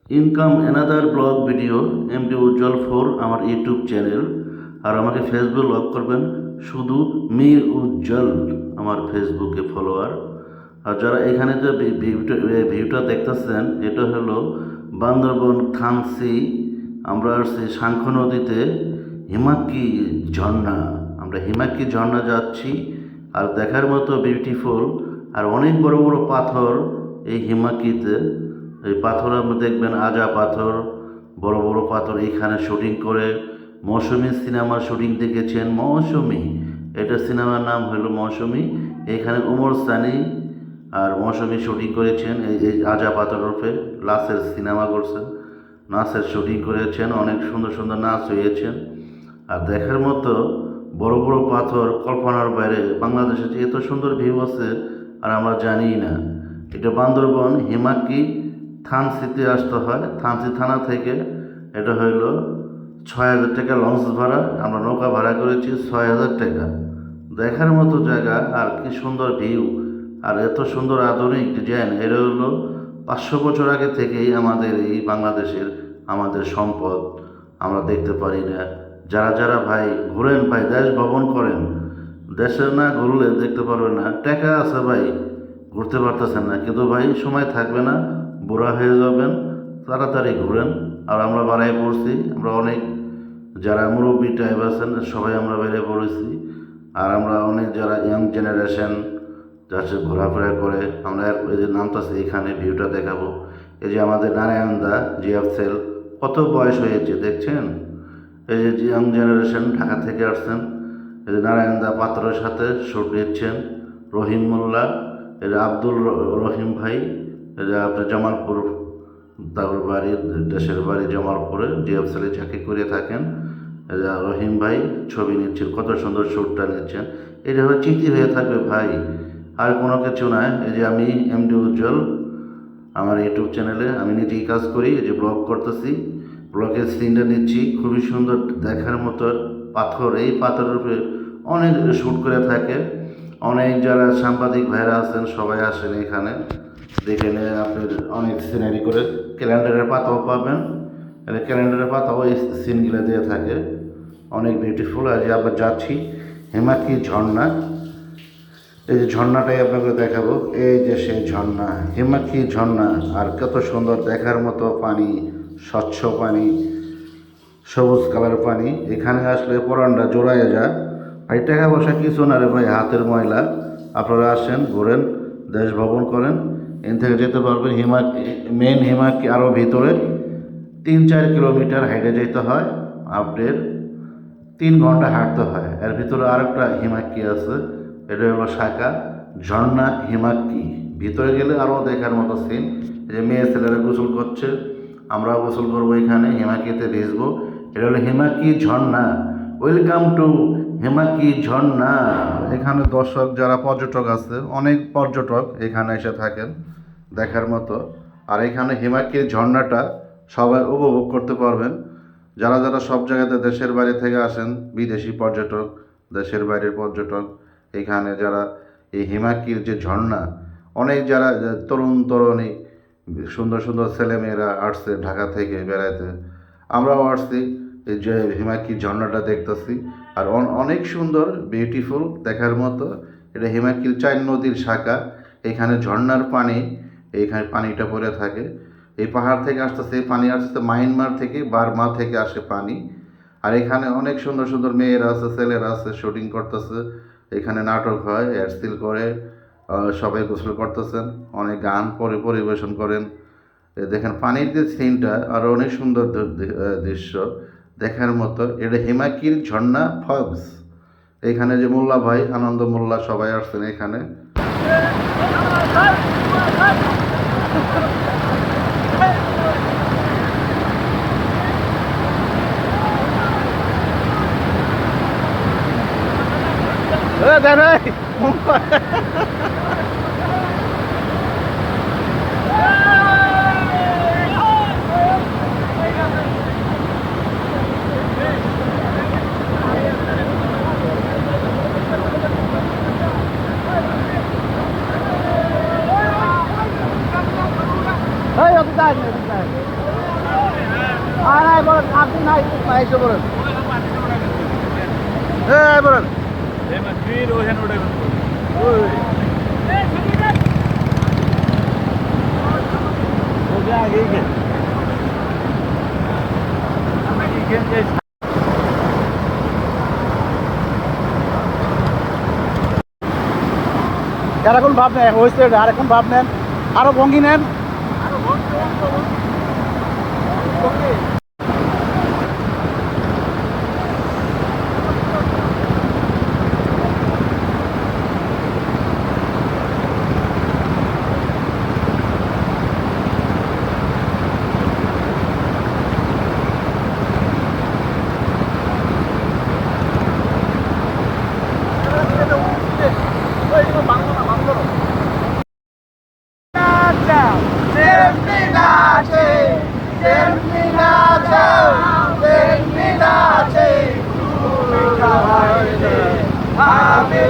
Income another blog video MD Ujjwal 4 আমার YouTube channel. আর আমাকে Facebook lock করবেন শুধু মীর উজ্জ্বল আমার ফেসবুকে ফলোয়ার। আর যারা এখানে যে ভিউটা দেখতেছেন এটা হলো বান্দরবন থানসি। আমরা আসছি সাংখ্য নদীতে হিমাক্কি ঝর্ণা। আমরা হিমাক্কি ঝর্ণা যাচ্ছি আর দেখার মতো বিউটিফুল আর অনেক বড় বড় পাথর এই হিমাক্কিতে। এই পাথর আপনি দেখবেন আজা পাথর, বড় বড় পাথর। এইখানে শুটিং করে মৌসুমী সিনেমার শুটিং দেখেছেন। মৌসুমী, এটা সিনেমার নাম হলো মৌসুমী। এখানে উমর সানি আর মৌসুমী শুটিং করেছেন এই আজা পাথর রূপে। লাশের সিনেমা করছেন, নাচের শুটিং করেছেন, অনেক সুন্দর সুন্দর নাচ হয়েছেন। আর দেখার মতো বড় বড় পাথর কল্পনার বাইরে। বাংলাদেশে যে এত সুন্দর ভিউ আছে আর আমরা জানি না। এটা বান্দরবন হিমাক্কি থানসিতে আসতে হয়। থানসি থানা থেকে এটা হইল ৬,০০০ টাকা লঞ্চ ভাড়া। আমরা নৌকা ভাড়া করেছি ৬,০০০ টাকা। দেখার মতো জায়গা আর কি সুন্দর ভিউ আর এত সুন্দর আধুনিক ডিজাইন। এটা হলো ৫০০ বছর আগে থেকেই আমাদের এই বাংলাদেশের আমাদের সম্পদ আমরা দেখতে পারি না। যারা যারা ভাই ঘুরেন, ভাই দেশ ভ্রমণ করেন, দেশে না ঘুরলে দেখতে পারবেন না। টাকা আছে ভাই, ঘুরতে পারতেছেন না, কিন্তু ভাই সময় থাকবে না, বুড়া হয়ে যাবেন। তাড়াতাড়ি ঘুরেন। আর আমরা বাড়াই পড়ছি, আমরা অনেক যারা মুরব্বী টাইপ আছেন সবাই আমরা বেড়ে পড়েছি। আর আমরা অনেক যারা ইয়াং জেনারেশন যাচ্ছে ঘোরাফেরা করে আমরা এই যে নামতাছি এখানে ভিউটা দেখাবো। এই যে আমাদের নারায়ণদা জিএফ সেল, কত বয়স হয়েছে দেখছেন। এই যে ইয়াং জেনারেশন ঢাকা থেকে আসছেন। এই যে নারায়ণদা পাত্রের সাথে শুট নিচ্ছেন। রহিম মোল্লা, এই যে আব্দুল রহিম ভাই, এই যে আপনার জামালপুর, তার বাড়ি, দেশের বাড়ি জামালপুরে, জিএফ সেলে চাকরি করে থাকেন। এই যে রহিম ভাই ছবি নিচ্ছেন, কত সুন্দর শ্যুটটা নিচ্ছেন। এটা হলো স্মৃতি হয়ে থাকবে ভাই, আর কোনো কিছু নয়। এই যে আমি এমডি উজ্জ্বল আমার ইউটিউব চ্যানেলে আমি নিজেই কাজ করি। এই যে ব্লগ করতেছি, ব্লগের সিনটা নিচ্ছি, খুবই সুন্দর দেখার মতো পাথর। এই পাথরের উপরে অনেক শ্যুট করে থাকে। অনেক যারা সাংবাদিক ভাইরা আছেন সবাই আসেন এখানে দেখে নিয়ে আপনি অনেক সিনারি করে। ক্যালেন্ডারের পাতাও পাবেন, ক্যালেন্ডারের পাতাও এই সিনগুলো দিয়ে থাকে, অনেক বিউটিফুল। আজ আমরা যাচ্ছি হিমাক্কি ঝর্ণা। এই যে ঝর্ণাটাই আপনাকে দেখাবো। এই যে সেই ঝর্ণা, হিমাক্কি ঝর্ণা। আর কত সুন্দর দেখার মতো পানি, স্বচ্ছ পানি, সবুজ কালার পানি। এখানে আসলে পরানটা জোড়ায় যায় ভাই। টাকা পয়সা কিছু না রে ভাই, হাতের ময়লা। আপনারা আসেন, ঘোরেন, দেশ ভ্রমণ করেন। এখান থেকে যেতে পারবেন হিমাক্কি, মেন হিমাক্কি আরও ভিতরে ৩-৪ কিলোমিটার হাইটে যেতে হয়। আপনার ৩ ঘন্টা হাঁটতে হয়। এর ভিতরে আরেকটা হিমাক্কি আছে, এটা হলো শাখা ঝর্ণা হিমাক্কি। ভিতরে গেলে আরও দেখার মতো সিন। যে মেয়ে ছেলেরা গোসল করছে, আমরাও গোসল করবো এখানে, হিমাক্কিতে ভিজবো। এটা হলো হিমাক্কি ঝর্ণা। ওয়েলকাম টু হিমাক্কি ঝর্ণা। এখানে দর্শক যারা পর্যটক আছে, অনেক পর্যটক এখানে এসে থাকেন দেখার মতো। আর এখানে হিমাক্কির ঝর্ণাটা সবাই উপভোগ করতে পারবেন। যারা যারা সব জায়গাতে দেশের বাইরে থেকে আসেন, বিদেশি পর্যটক, দেশের বাইরের পর্যটক, এখানে যারা এই হিমাক্কির যে ঝর্ণা, অনেক যারা তরুণ তরুণী সুন্দর সুন্দর ছেলেমেয়েরা আসছে ঢাকা থেকে বেড়াইতে। আমরাও আসছি এই যে হিমাক্কি ঝর্ণাটা দেখতেছি। আর অনেক সুন্দর বিউটিফুল দেখার মতো। এটা হিমাক্কির ৪ নদীর শাখা। এখানে ঝর্ণার পানি, এইখানে পানিটা পড়ে থাকে। এই পাহাড় থেকে আসতেছে, এই পানি আসতেছে মায়ানমার থেকে, বার্মা থেকে আসে পানি। আর এখানে অনেক সুন্দর সুন্দর মেয়েরা আছে, ছেলেরা আছে, শুটিং করতেছে। এখানে নাটক হয়, এয়ারস্টিল করে, সবাই গোসল করতেছেন, অনেক গান পরিবেশন করেন। দেখেন পানির যে সিনটা আরও অনেক সুন্দর দৃশ্য দেখার মতো। এটা হিমাক্কির ঝর্ণা ফলস। এখানে যে মোল্লা ভাই, আনন্দ মোল্লা, সবাই আসছেন এখানে। Hey, op de tijd. আর বলেন আপনি নাই এসে বলেন বলেন আর এখন ভাব নেন হয়েছে আর এখন ভাব নেন আরো ভঙ্গি নেন আমি